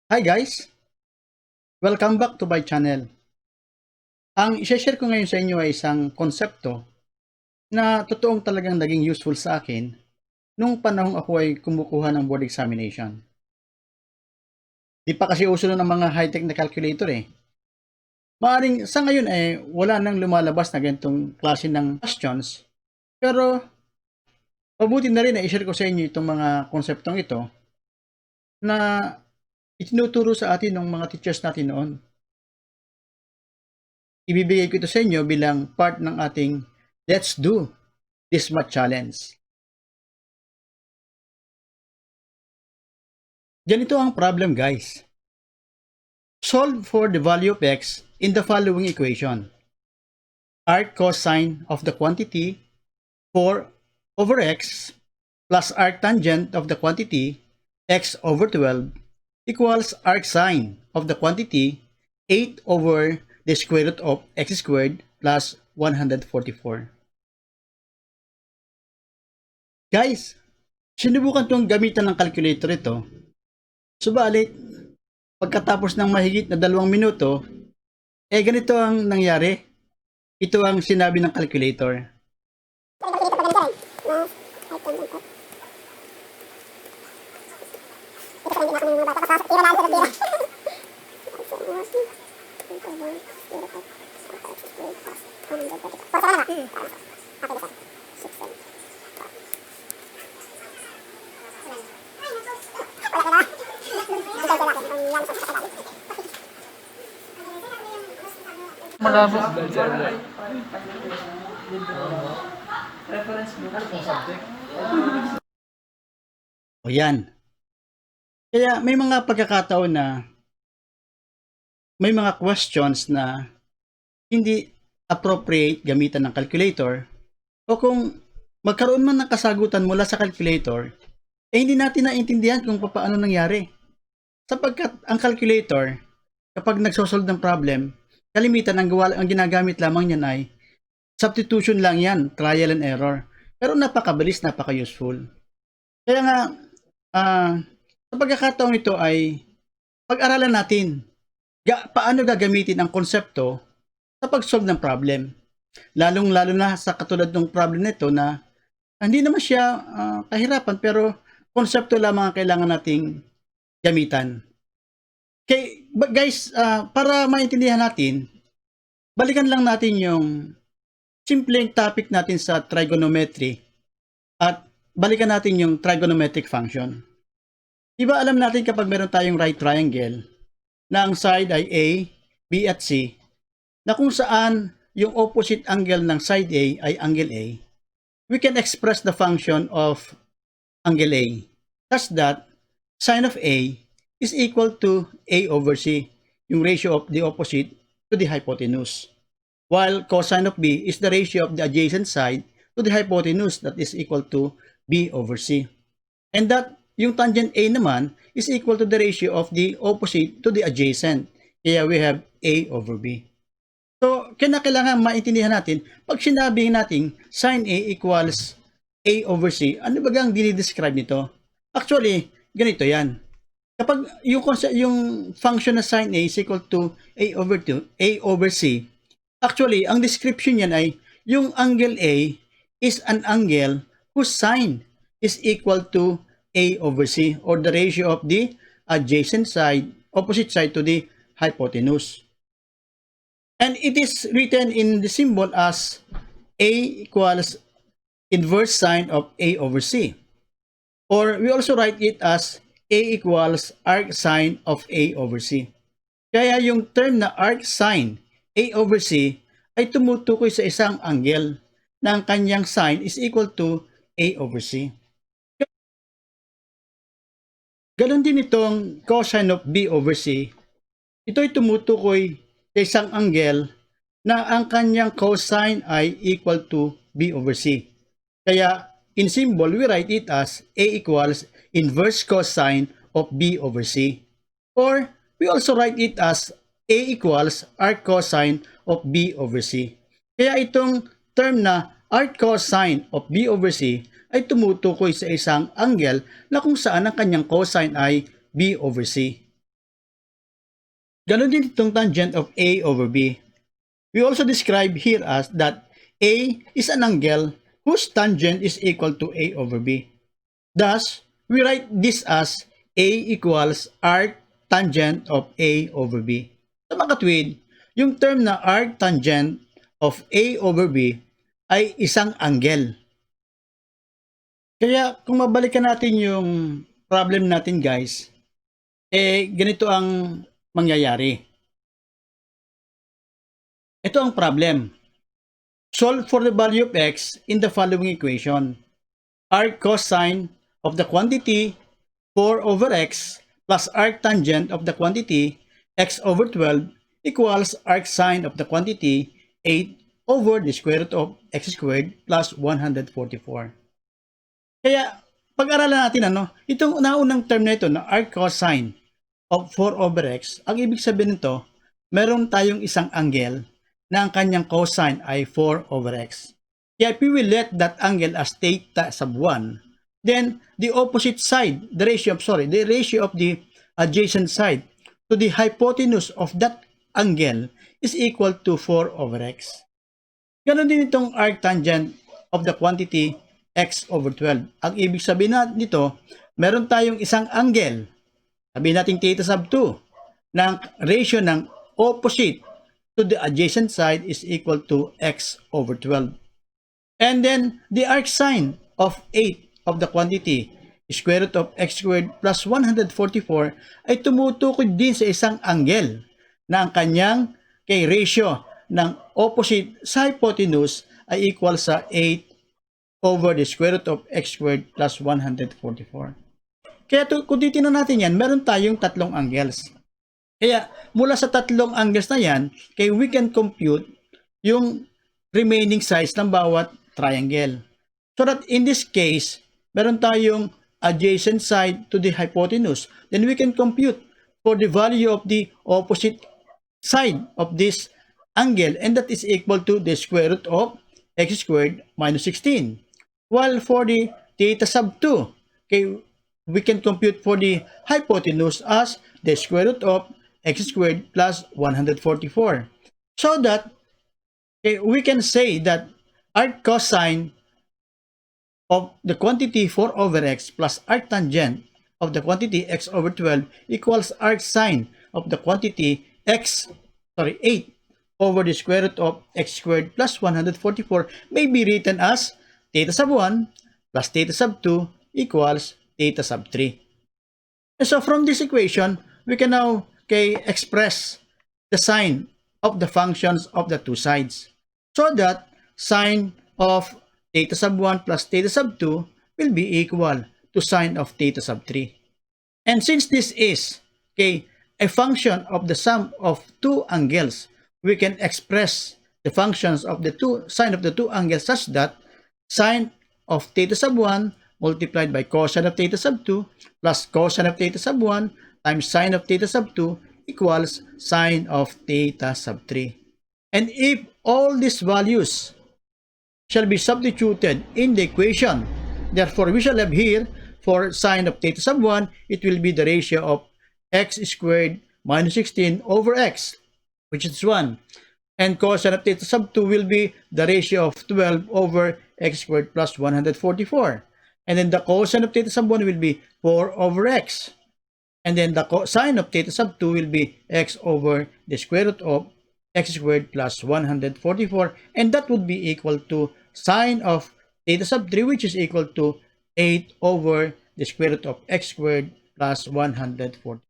Hi guys! Welcome back to my channel. Ang i-share ko ngayon sa inyo ay isang konsepto na totoong talagang naging useful sa akin nung panahong ako ay kumukuha ng board examination. Di pa kasi uso nun ang mga high-tech na calculator eh. Maaring sa ngayon wala nang lumalabas na ganitong klase ng questions, pero mabuti na rin na i-share ko sa inyo itong mga konseptong ito na itinuturo sa atin ng mga teachers natin noon. Ibibigay ko ito sa inyo bilang part ng ating Let's Do This Math Challenge. Ganito ang problem guys. Solve for the value of x in the following equation. Arc cosine of the quantity 4 over x plus arc tangent of the quantity x over 12 equals arc sine of the quantity 8 over the square root of x squared plus 144. Guys, sinubukan kong gamitan ng calculator ito. Subalit, pagkatapos ng mahigit na 2 minuto, ganito ang nangyari. Ito ang sinabi ng calculator. Malabo. O yan. Kaya may mga pagkakataon na may mga questions na hindi appropriate gamitan ng calculator, o kung magkaroon man ng kasagutan mula sa calculator, hindi natin naintindihan kung paano nangyari. Sapagkat ang calculator, kapag nagsosolve ng problem, kalimitan ang ginagamit lamang niyan ay substitution lang yan, trial and error. Pero napakabilis, napaka-useful. Kaya nga, sa pagkakataong ito ay pag-aralan natin paano gagamitin ang konsepto sa pag-solve ng problem. Lalong-lalo na sa katulad ng problem nito na hindi naman siya kahirapan, pero konsepto lamang ang kailangan nating gamitan. Okay, guys, para maintindihan natin, balikan lang natin yung simpleng topic natin sa trigonometry at balikan natin yung trigonometric function. Diba alam natin kapag meron tayong right triangle na ang side ay A, B at C, na kung saan yung opposite angle ng side A ay angle A, we can express the function of angle A such that sine of A is equal to A over C, yung ratio of the opposite to the hypotenuse. While cosine of B is the ratio of the adjacent side to the hypotenuse, that is equal to B over C. And that yung tangent A naman is equal to the ratio of the opposite to the adjacent. Kaya we have A over B. So, kailangan maintindihan natin, pag sinabi natin sin A equals A over C, ano ba ang dinidescribe nito? Actually, ganito yan. Kapag yung function na sin A is equal to A over C, actually, ang description niyan ay yung angle A is an angle whose sine is equal to A over C, or the ratio of the adjacent side, opposite side to the hypotenuse. And it is written in the symbol as A equals inverse sine of A over C. Or we also write it as A equals arc sine of A over C. Kaya yung term na arc sine A over C ay tumutukoy sa isang angle na ang kanyang sine is equal to A over C. Ganon din itong cosine of B over C. Ito ay tumutukoy sa isang angle na ang kanyang cosine ay equal to B over C. Kaya in symbol, we write it as A equals inverse cosine of B over C. Or we also write it as A equals arc cosine of B over C. Kaya itong term na arc cosine of B over C ay tumutukoy sa isang angle na kung saan ang kanyang cosine ay B over C. Ganon din itong tangent of A over B. We also describe here as that A is an angle whose tangent is equal to A over B. Thus, we write this as A equals arc tangent of A over B. Sa mga katwid, yung term na arc tangent of A over B ay isang angle. Kaya kung mabalikan natin yung problem natin guys, ganito ang mangyayari. Ito ang problem. Solve for the value of x in the following equation. Arc cosine of the quantity 4 over x plus arc tangent of the quantity x over 12 equals arc sine of the quantity 8 over the square root of x squared plus 144. Kaya pag-aralan natin itong naunang term na ito na arc cosine of 4 over x, ang ibig sabihin nito, meron tayong isang angle na ang kanyang cosine ay 4 over x. Kaya if we will let that angle as theta sub 1, then the opposite side, the ratio of the adjacent side to the hypotenuse of that angle is equal to 4 over x. Ganon din itong arc tangent of the quantity x over 12. Ang ibig sabihin nito, meron tayong isang angle, sabihin natin theta sub 2, ng ratio ng opposite to the adjacent side is equal to x over 12. And then, the arc sine of 8 of the quantity square root of x squared plus 144 ay tumutukoy din sa isang angle na ang kanyang ratio ng opposite sa hypotenuse ay equal sa 8 over the square root of x squared plus 144. Kaya kung titignan natin yan, meron tayong tatlong angles. Kaya mula sa tatlong angles na yan, we can compute yung remaining sides ng bawat triangle. So that in this case, meron tayong adjacent side to the hypotenuse. Then we can compute for the value of the opposite side of this angle, and that is equal to the square root of x squared minus 16. While for the theta sub 2, we can compute for the hypotenuse as the square root of x squared plus 144. So that we can say that arc cosine of the quantity 4 over x plus arc tangent of the quantity x over 12 equals arc sine of the quantity 8 over the square root of x squared plus 144 may be written as theta sub 1 plus theta sub 2 equals theta sub 3. And so from this equation, we can now express the sign of the functions of the two sides. So that sine of theta sub 1 plus theta sub 2 will be equal to sine of theta sub 3. And since this is a function of the sum of two angles, we can express the functions of the sine of the two angles such that sine of theta sub 1 multiplied by cosine of theta sub 2 plus cosine of theta sub 1 times sine of theta sub 2 equals sine of theta sub 3. And if all these values shall be substituted in the equation, therefore we shall have here for sine of theta sub 1, it will be the ratio of x squared minus 16 over x, which is 1. And cosine of theta sub 2 will be the ratio of 12 over x squared plus 144. And then the cosine of theta sub 1 will be 4 over x. And then the sine of theta sub 2 will be x over the square root of x squared plus 144. And that would be equal to sine of theta sub 3, which is equal to 8 over the square root of x squared plus 140.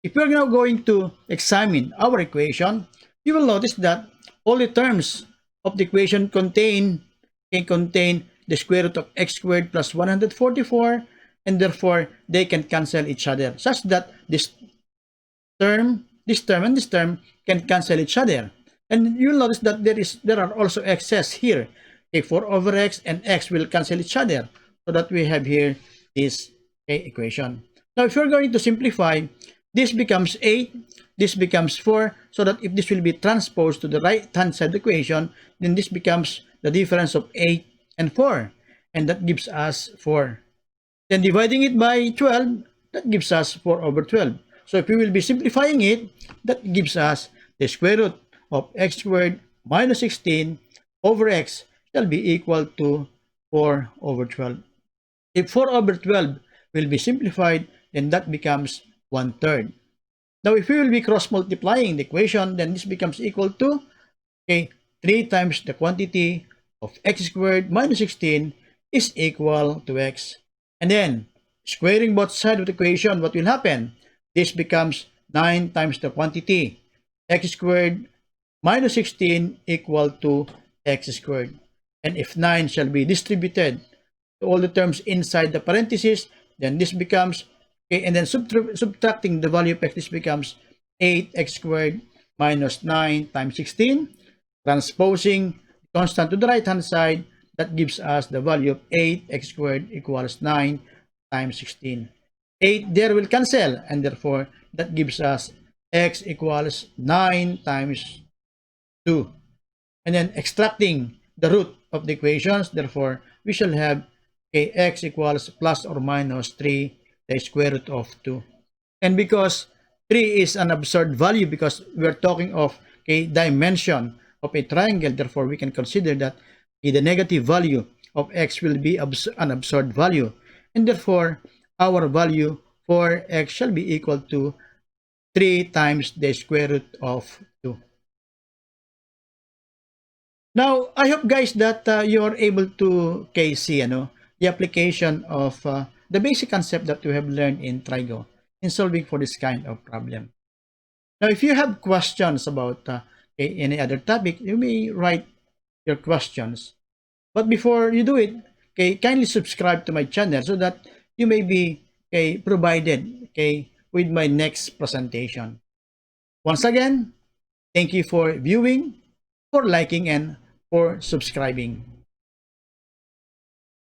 If we're now going to examine our equation, you will notice that all the terms of the equation can contain the square root of x squared plus 144, and therefore they can cancel each other, such that this term, and this term can cancel each other. And you'll notice that there are also x's here. 4 over x and x will cancel each other, so that we have here this equation. Now, if you're going to simplify, this becomes 8, this becomes 4, so that if this will be transposed to the right-hand side equation, then this becomes the difference of 8 and 4, and that gives us 4. Then dividing it by 12, that gives us 4 over 12. So if we will be simplifying it, that gives us the square root of x squared minus 16 over x shall be equal to 4 over 12. If 4 over 12 will be simplified, then that becomes 1/3. Now, if we will be cross-multiplying the equation, then this becomes equal to, okay, 3 times the quantity of x squared minus 16 is equal to x. And then, squaring both sides of the equation, what will happen? This becomes 9 times the quantity. X squared minus 16 equal to x squared. And if 9 shall be distributed to all the terms inside the parentheses, then this becomes, okay, and then subtracting the value of x, this becomes 8x squared minus 9 times 16. Transposing constant to the right hand side, that gives us the value of 8x squared equals 9 times 16. 8 there will cancel, and therefore that gives us x equals 9 times 2. And then extracting the root of the equations, therefore we shall have, okay, x equals plus or minus 3 the square root of 2. And because 3 is an absurd value, because we are talking of a dimension of a triangle, therefore we can consider that the negative value of x will be an absurd value, and therefore our value for x shall be equal to 3 times the square root of 2. Now, I hope guys that you are able to see the application of the basic concept that we have learned in Trigo in solving for this kind of problem. Now, if you have questions about any other topic, you may write your questions. But before you do it, kindly subscribe to my channel so that you may be provided with my next presentation. Once again, thank you for viewing, for liking, and for subscribing.